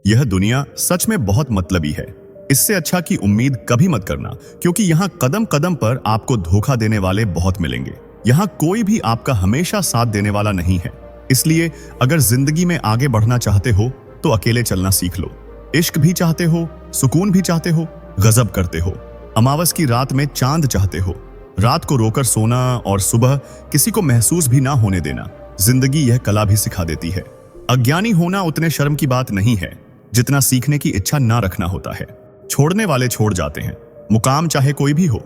यह दुनिया सच में बहुत मतलबी है। इससे अच्छा की उम्मीद कभी मत करना, क्योंकि यहाँ कदम कदम पर आपको धोखा देने वाले बहुत मिलेंगे। यहाँ कोई भी आपका हमेशा साथ देने वाला नहीं है। इसलिए अगर जिंदगी में आगे बढ़ना चाहते हो तो अकेले चलना सीख लो। इश्क भी चाहते हो, सुकून भी चाहते हो, गजब करते हो, अमावस की रात में चांद चाहते हो, रात को रोकर सोना और सुबह किसी को महसूस भी ना होने देना, जिंदगी यह कला भी सिखा देती है। अज्ञानी होना उतने शर्म की बात नहीं है जितना सीखने की इच्छा ना रखना होता है। छोड़ने वाले छोड़ जाते हैं, मुकाम चाहे कोई भी हो,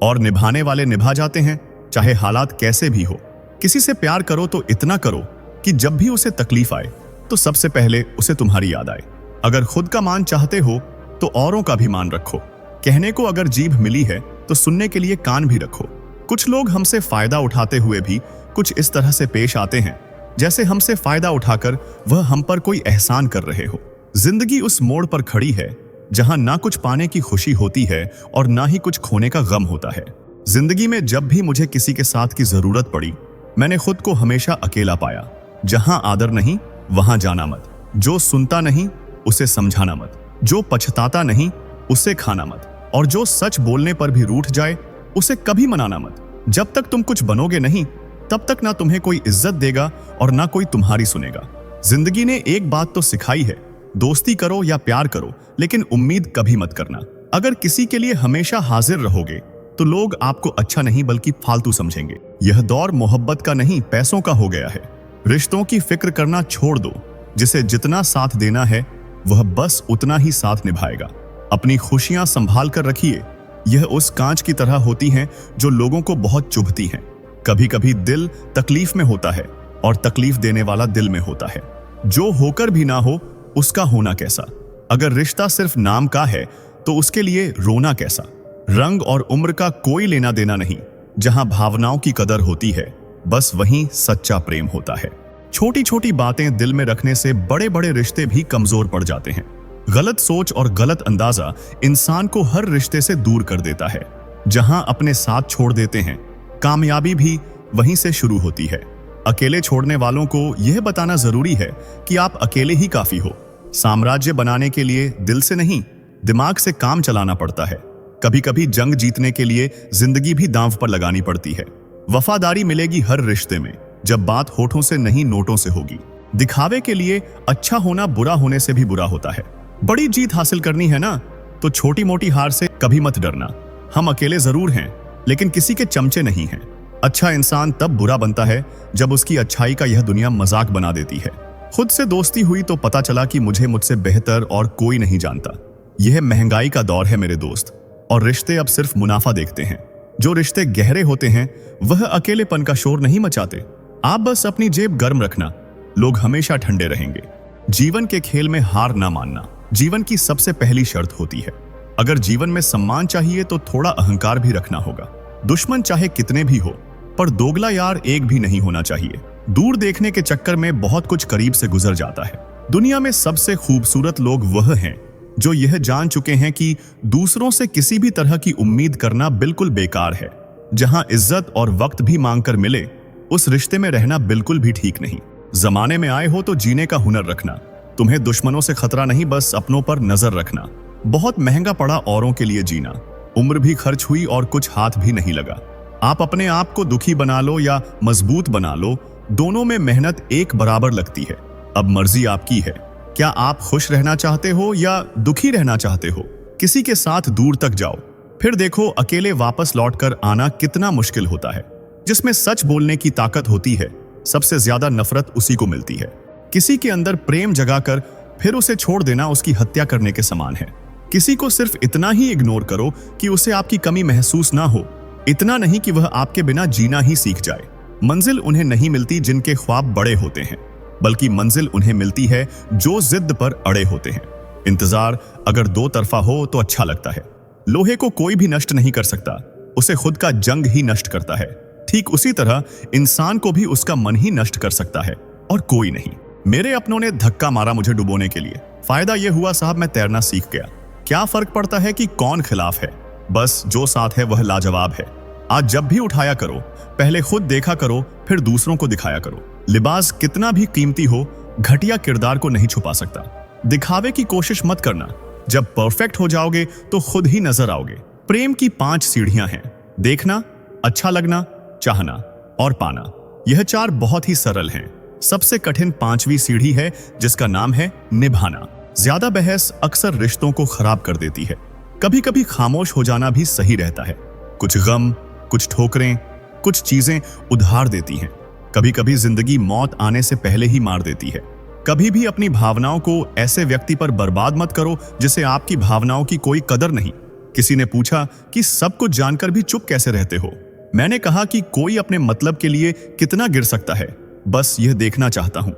और निभाने वाले निभा जाते हैं, चाहे हालात कैसे भी हो। किसी से प्यार करो तो इतना करो कि जब भी उसे तकलीफ आए तो सबसे पहले उसे तुम्हारी याद आए। अगर खुद का मान चाहते हो तो औरों का भी मान रखो। कहने को अगर जीभ मिली है तो सुनने के लिए कान भी रखो। कुछ लोग हमसे फायदा उठाते हुए भी कुछ इस तरह से पेश आते हैं जैसे हमसे फायदा उठाकर वह हम पर कोई एहसान कर रहे हो। जिंदगी उस मोड़ पर खड़ी है जहां ना कुछ पाने की खुशी होती है और ना ही कुछ खोने का गम होता है। जिंदगी में जब भी मुझे किसी के साथ की जरूरत पड़ी, मैंने खुद को हमेशा अकेला पाया। जहां आदर नहीं वहां जाना मत, जो सुनता नहीं उसे समझाना मत, जो पछताता नहीं उसे खाना मत, और जो सच बोलने पर भी रूठ जाए उसे कभी मनाना मत। जब तक तुम कुछ बनोगे नहीं तब तक ना तुम्हें कोई इज्जत देगा और ना कोई तुम्हारी सुनेगा। जिंदगी ने एक बात तो सिखाई है, दोस्ती करो या प्यार करो, लेकिन उम्मीद कभी मत करना। अगर किसी के लिए हमेशा हाजिर रहोगे तो लोग आपको अच्छा नहीं बल्कि फालतू समझेंगे। यह दौर मोहब्बत का नहीं, पैसों का हो गया है। रिश्तों की फिक्र करना छोड़ दो। जिसे जितना साथ देना है वह बस उतना ही साथ निभाएगा। अपनी खुशियां संभाल कर रखिए। यह उस कांच की तरह होती हैं जो लोगों को बहुत चुभती हैं। कभी कभी दिल तकलीफ में होता है और तकलीफ देने वाला दिल में होता है। जो होकर भी ना हो उसका होना कैसा। अगर रिश्ता सिर्फ नाम का है तो उसके लिए रोना कैसा। रंग और उम्र का कोई लेना देना नहीं। जहां भावनाओं की कदर होती है बस वहीं सच्चा प्रेम होता है। छोटी छोटी बातें दिल में रखने से बड़े बड़े रिश्ते भी कमजोर पड़ जाते हैं। गलत सोच और गलत अंदाजा इंसान को हर रिश्ते से दूर कर देता है। जहां अपने साथ छोड़ देते हैं, कामयाबी भी वहीं से शुरू होती है। अकेले छोड़ने वालों को यह बताना जरूरी है कि आप अकेले ही काफी हो। साम्राज्य बनाने के लिए दिल से नहीं, दिमाग से काम चलाना पड़ता है। कभी कभी जंग जीतने के लिए जिंदगी भी दांव पर लगानी पड़ती है। वफादारी मिलेगी हर रिश्ते में जब बात होठों से नहीं नोटों से होगी। दिखावे के लिए अच्छा होना बुरा होने से भी बुरा होता है। बड़ी जीत हासिल करनी है ना तो छोटी मोटी हार से कभी मत डरना। हम अकेले जरूर हैं लेकिन किसी के चमचे नहीं हैं। अच्छा इंसान तब बुरा बनता है जब उसकी अच्छाई का यह दुनिया मजाक बना देती है। खुद से दोस्ती हुई तो पता चला कि मुझे मुझसे बेहतर और कोई नहीं जानता। यह महंगाई का दौर है मेरे दोस्त, और रिश्ते अब सिर्फ मुनाफा देखते हैं। जो रिश्ते गहरे होते हैं वह अकेलेपन का शोर नहीं मचाते। आप बस अपनी जेब गर्म रखना, लोग हमेशा ठंडे रहेंगे। जीवन के खेल में हार ना मानना जीवन की सबसे पहली शर्त होती है। अगर जीवन में सम्मान चाहिए तो थोड़ा अहंकार भी रखना होगा। दुश्मन चाहे कितने भी हो, पर दोगला यार एक भी नहीं होना चाहिए। दूर देखने के चक्कर में बहुत कुछ करीब से गुजर जाता है। दुनिया में सबसे खूबसूरत लोग वह हैं जो यह जान चुके हैं कि दूसरों से किसी भी तरह की उम्मीद करना बिल्कुल बेकार है। जहां इज्जत और वक्त भी मांग कर मिले, उस रिश्ते में रहना बिल्कुल भी ठीक नहीं। जमाने में आए हो तो जीने का हुनर रखना। तुम्हें दुश्मनों से खतरा नहीं, बस अपनों पर नजर रखना। बहुत महंगा पड़ा औरों के लिए जीना। उम्र भी खर्च हुई और कुछ हाथ भी नहीं लगा। आप अपने आप को दुखी बना लो या मजबूत बना लो, दोनों में मेहनत एक बराबर लगती है। अब मर्जी आपकी है। क्या आप खुश रहना चाहते हो या दुखी रहना चाहते हो? किसी के साथ दूर तक जाओ, फिर देखो अकेले वापस लौटकर आना कितना मुश्किल होता है। जिसमें सच बोलने की ताकत होती है, सबसे ज्यादा नफरत उसी को मिलती है। किसी के अंदर प्रेम जगाकर फिर उसे छोड़ देना उसकी हत्या करने के समान है। किसी को सिर्फ इतना ही इग्नोर करो कि उसे आपकी कमी महसूस ना हो, इतना नहीं कि वह आपके बिना जीना ही सीख जाए। मंजिल उन्हें नहीं मिलती जिनके ख्वाब बड़े होते हैं, बल्कि मंजिल उन्हें मिलती है जो जिद पर अड़े होते हैं। इंतजार अगर दो तरफा हो तो अच्छा लगता है। लोहे को कोई भी नष्ट नहीं कर सकता, उसे खुद का जंग ही नष्ट करता है। ठीक उसी तरह इंसान को भी उसका मन ही नष्ट कर सकता है और कोई नहीं। मेरे अपनों ने धक्का मारा मुझे डुबोने के लिए। फायदा यह हुआ साहब, मैं तैरना सीख गया। क्या फर्क पड़ता है कि कौन खिलाफ है, बस जो साथ है वह लाजवाब है। आज जब भी उठाया करो, पहले खुद देखा करो, फिर दूसरों को दिखाया करो। लिबास कितना भी कीमती हो, घटिया किरदार को नहीं छुपा सकता। दिखावे की कोशिश मत करना। जब परफेक्ट हो जाओगे तो खुद ही नजर आओगे। प्रेम की 5 सीढ़ियां हैं: देखना, अच्छा लगना, चाहना और पाना। यह 4 बहुत ही सरल हैं। सबसे कठिन 5वीं सीढ़ी है, जिसका नाम है निभाना। ज्यादा बहस अक्सर रिश्तों को खराब कर देती है। कभी कभी खामोश हो जाना भी सही रहता है। कुछ गम, कुछ ठोकरें, कुछ चीजें उधार देती हैं। कभी कभी जिंदगी मौत आने से पहले ही मार देती है। कभी भी अपनी भावनाओं को ऐसे व्यक्ति पर बर्बाद मत करो जिसे आपकी भावनाओं की कोई कदर नहीं। किसी ने पूछा कि सब कुछ जानकर भी चुप कैसे रहते हो। मैंने कहा कि कोई अपने मतलब के लिए कितना गिर सकता है, बस यह देखना चाहता हूं।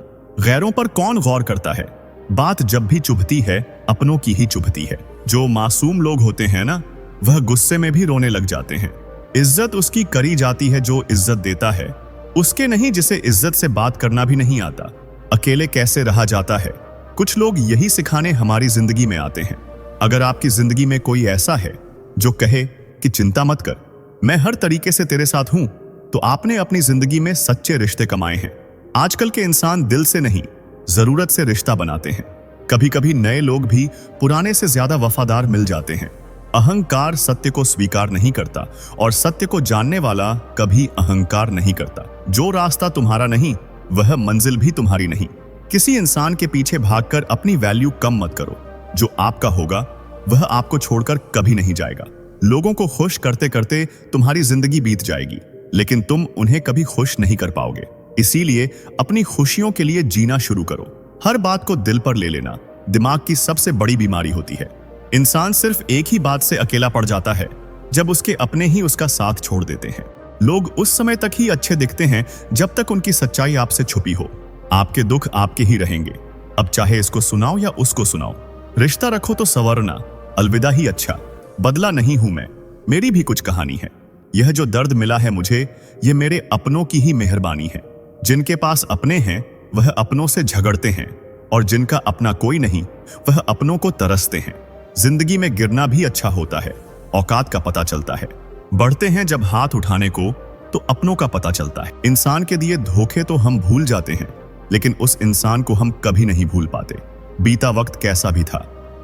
गैरों पर कौन गौर करता है। बात जब भी चुभती है, अपनों की ही चुभती है। जो मासूम लोग होते हैं ना, वह गुस्से में भी रोने लग जाते हैं। इज्जत उसकी करी जाती है जो इज्जत देता है, उसके नहीं जिसे इज्जत से बात करना भी नहीं आता। अकेले कैसे रहा जाता है। कुछ लोग यही सिखाने हमारी जिंदगी में आते हैं। अगर आपकी जिंदगी में कोई ऐसा है जो कहे कि चिंता मत कर, मैं हर तरीके से तेरे साथ हूं, तो आपने अपनी जिंदगी में सच्चे रिश्ते कमाए हैं। आजकल के इंसान दिल से नहीं, जरूरत से रिश्ता बनाते हैं। कभी कभी नए लोग भी पुराने से ज्यादा वफादार मिल जाते हैं। अहंकार सत्य को स्वीकार नहीं करता और सत्य को जानने वाला कभी अहंकार नहीं करता। जो रास्ता तुम्हारा नहीं, वह मंजिल भी तुम्हारी नहीं। किसी इंसान के पीछे भागकर अपनी वैल्यू कम मत करो। जो आपका होगा वह आपको छोड़कर कभी नहीं जाएगा। लोगों को खुश करते करते तुम्हारी जिंदगी बीत जाएगी, लेकिन तुम उन्हें कभी खुश नहीं कर पाओगे। इसीलिए अपनी खुशियों के लिए जीना शुरू करो। हर बात को दिल पर ले लेना दिमाग की सबसे बड़ी बीमारी होती है। इंसान सिर्फ एक ही बात से अकेला पड़ जाता है, जब उसके अपने ही उसका साथ छोड़ देते हैं। लोग उस समय तक ही अच्छे दिखते हैं जब तक उनकी सच्चाई आपसे छुपी हो। आपके दुख आपके ही रहेंगे, अब चाहे इसको सुनाओ या उसको सुनाओ। रिश्ता रखो तो संवरना, अलविदा ही अच्छा। बदला नहीं हूं मैं, मेरी भी कुछ कहानी है। यह जो दर्द मिला है मुझे, यह मेरे अपनों की ही मेहरबानी है। जिनके पास अपने हैं वह अपनों से झगड़ते हैं, और जिनका अपना कोई नहीं वह अपनों को तरसते हैं। जिंदगी में गिरना भी अच्छा होता है, औकात का पता चलता है। बढ़ते हैं जब हाथ उठाने को, तो अपनों का पता चलता है। इंसान के दिए धोखे तो हम भूल जाते हैं, लेकिन उस इंसान को हम कभी नहीं भूल पाते। बीता वक्त कैसा भी था,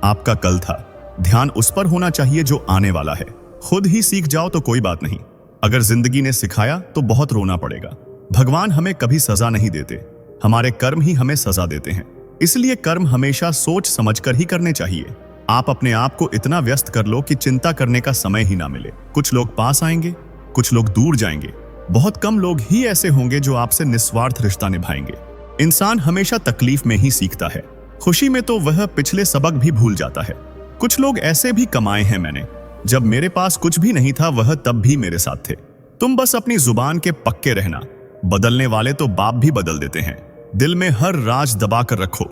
आपका कल था। ध्यान उस पर होना चाहिए जो आने वाला है। खुद ही सीख जाओ तो कोई बात नहीं, अगर जिंदगी ने सिखाया तो बहुत रोना पड़ेगा। भगवान हमें कभी सजा नहीं देते, हमारे कर्म ही हमें सजा देते हैं। इसलिए कर्म हमेशा सोच समझकर ही करने चाहिए। आप अपने आप को इतना व्यस्त कर लो कि चिंता करने का समय ही ना मिले। कुछ लोग पास आएंगे, कुछ लोग दूर जाएंगे। बहुत कम लोग ही ऐसे होंगे जो आपसे निस्वार्थ रिश्ता निभाएंगे। इंसान हमेशा तकलीफ में ही सीखता है, खुशी में तो वह पिछले सबक भी भूल जाता है। कुछ लोग ऐसे भी कमाए हैं मैंने, जब मेरे पास कुछ भी नहीं था वह तब भी मेरे साथ थे। तुम बस अपनी जुबान के पक्के रहना, बदलने वाले तो बाप भी बदल देते हैं। दिल में हर राज दबा कर रखो,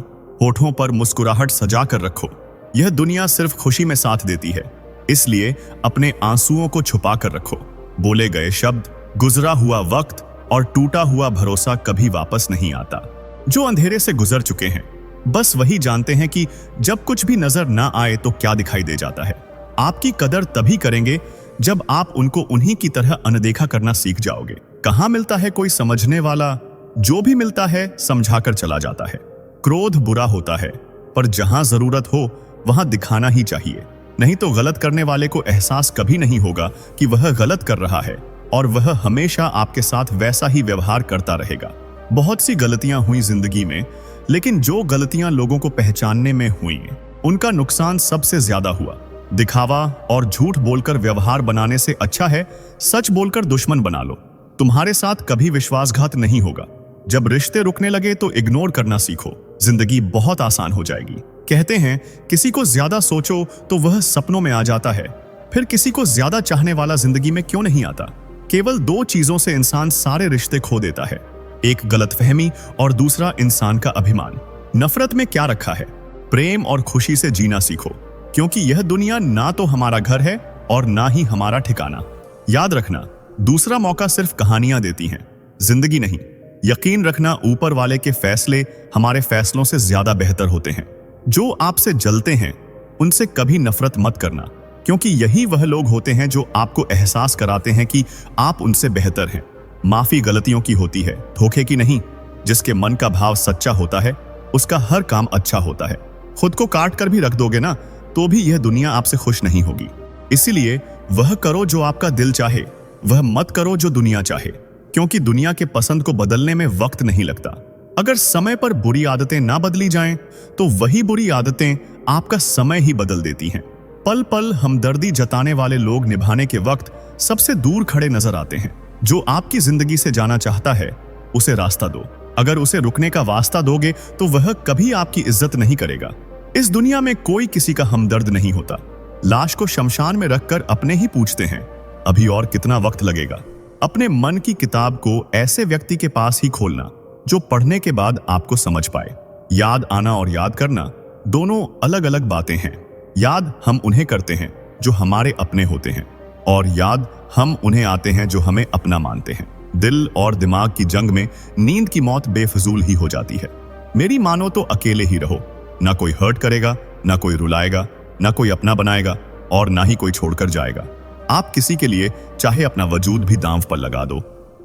होठों पर मुस्कुराहट सजा कर रखो। यह दुनिया सिर्फ खुशी में साथ देती है, इसलिए अपने आंसुओं को छुपा कर रखो। बोले गए शब्द, गुजरा हुआ वक्त और टूटा हुआ भरोसा कभी वापस नहीं आता। जो अंधेरे से गुजर चुके हैं बस वही जानते हैं कि जब कुछ भी नजर ना आए तो क्या दिखाई दे जाता है। आपकी कदर तभी करेंगे जब आप उनको उन्हीं की तरह अनदेखा करना सीख जाओगे। कहाँ मिलता है कोई समझने वाला, जो भी मिलता है समझाकर चला जाता है। क्रोध बुरा होता है, पर जहां जरूरत हो वहां दिखाना ही चाहिए, नहीं तो गलत करने वाले को एहसास कभी नहीं होगा कि वह गलत कर रहा है, और वह हमेशा आपके साथ वैसा ही व्यवहार करता रहेगा। बहुत सी गलतियां हुई जिंदगी में, लेकिन जो गलतियां लोगों को पहचानने में हुई उनका नुकसान सबसे ज्यादा हुआ। दिखावा और झूठ बोलकर व्यवहार बनाने से अच्छा है सच बोलकर दुश्मन बना लो। तुम्हारे साथ कभी विश्वासघात नहीं होगा। जब रिश्ते रुकने लगे तो इग्नोर करना सीखो, जिंदगी बहुत आसान हो जाएगी। कहते हैं किसी को ज्यादा सोचो तो वह सपनों में आ जाता है, फिर किसी को ज्यादा चाहने वाला जिंदगी में क्यों नहीं आता। केवल 2 चीजों से इंसान सारे रिश्ते खो देता है, एक गलतफहमी और दूसरा इंसान का अभिमान। नफरत में क्या रखा है, प्रेम और खुशी से जीना सीखो, क्योंकि यह दुनिया ना तो हमारा घर है और ना ही हमारा ठिकाना। याद रखना, दूसरा मौका सिर्फ कहानियां देती हैं, जिंदगी नहीं। यकीन रखना, ऊपर वाले के फैसले हमारे फैसलों से ज्यादा बेहतर होते हैं। जो आपसे जलते हैं उनसे कभी नफरत मत करना, क्योंकि यही वह लोग होते हैं जो आपको एहसास कराते हैं कि आप उनसे बेहतर हैं। माफी गलतियों की होती है, धोखे की नहीं। जिसके मन का भाव सच्चा होता है उसका हर काम अच्छा होता है। खुद को काट कर भी रख दोगे ना, तो भी यह दुनिया आपसे खुश नहीं होगी। इसीलिए वह करो जो आपका दिल चाहे, वह मत करो जो दुनिया चाहे, क्योंकि दुनिया के पसंद को बदलने में वक्त नहीं लगता। अगर समय पर बुरी आदतें ना बदली जाएं, तो वही बुरी आदतें आपका समय ही बदल देती हैं। पल पल हमदर्दी जताने वाले लोग निभाने के वक्त सबसे दूर खड़े नजर आते हैं। जो आपकी जिंदगी से जाना चाहता है, उसे रास्ता दो। अगर उसे रुकने का वास्ता दोगे तो वह कभी आपकी इज्जत नहीं करेगा। इस दुनिया में कोई किसी का हमदर्द नहीं होता। लाश को शमशान में रखकर अपने ही पूछते हैं, अभी और कितना वक्त लगेगा। अपने मन की किताब को ऐसे व्यक्ति के पास ही खोलना जो पढ़ने के बाद आपको समझ पाए। याद आना और याद करना दोनों अलग अलग बातें हैं। याद हम उन्हें करते हैं जो हमारे अपने होते हैं, और याद हम उन्हें आते हैं जो हमें अपना मानते हैं। दिल और दिमाग की जंग में नींद की मौत बेफजूल ही हो जाती है। मेरी मानो तो अकेले ही रहो। ना कोई हर्ट करेगा, ना कोई रुलाएगा, ना कोई अपना बनाएगा, और ना ही कोई छोड़कर जाएगा। आप किसी के लिए चाहे अपना वजूद भी दांव पर लगा दो,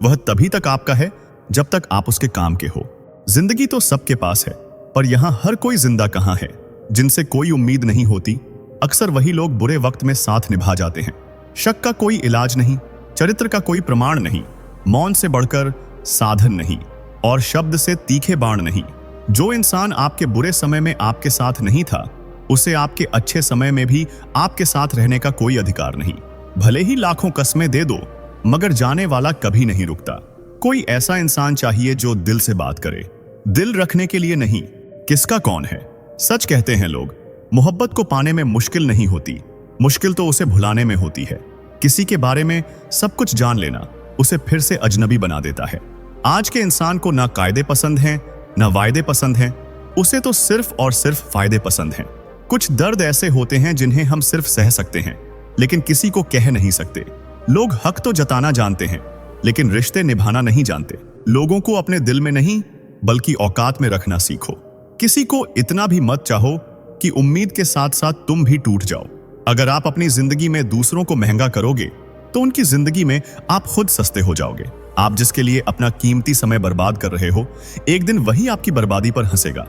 वह तभी तक आपका है जब तक आप उसके काम के हो। जिंदगी तो सबके पास है, पर यहां हर कोई जिंदा कहां है। जिनसे कोई उम्मीद नहीं होती, अक्सर वही लोग बुरे वक्त में साथ निभा जाते हैं। शक का कोई इलाज नहीं, चरित्र का कोई प्रमाण नहीं, मौन से बढ़कर साधन नहीं, और शब्द से तीखे बाण नहीं। जो इंसान आपके बुरे समय में आपके साथ नहीं था, उसे आपके अच्छे समय में भी आपके साथ रहने का कोई अधिकार नहीं। भले ही लाखों कस्में दे दो, मगर जाने वाला कभी नहीं रुकता। कोई ऐसा इंसान चाहिए जो दिल से बात करे, दिल रखने के लिए नहीं। किसका कौन है? सच कहते हैं लोग, मोहब्बत को पाने में मुश्किल नहीं होती, मुश्किल तो उसे भुलाने में होती है। किसी के बारे में सब कुछ जान लेना उसे फिर से अजनबी बना देता है। आज के इंसान को ना कायदे पसंद हैं, ना वायदे पसंद हैं, उसे तो सिर्फ और सिर्फ फायदे पसंद हैं। कुछ दर्द ऐसे होते हैं जिन्हें हम सिर्फ सह सकते हैं, लेकिन किसी को कह नहीं सकते। लोग हक तो जताना जानते हैं, लेकिन रिश्ते निभाना नहीं जानते। लोगों को अपने दिल में नहीं, बल्कि औकात में रखना सीखो। किसी को इतना भी मत चाहो कि उम्मीद के साथ साथ तुम भी टूट जाओ। अगर आप अपनी जिंदगी में दूसरों को महंगा करोगे, तो उनकी जिंदगी में आप खुद सस्ते हो जाओगे। आप जिसके लिए अपना कीमती समय बर्बाद कर रहे हो, एक दिन वही आपकी बर्बादी पर हंसेगा।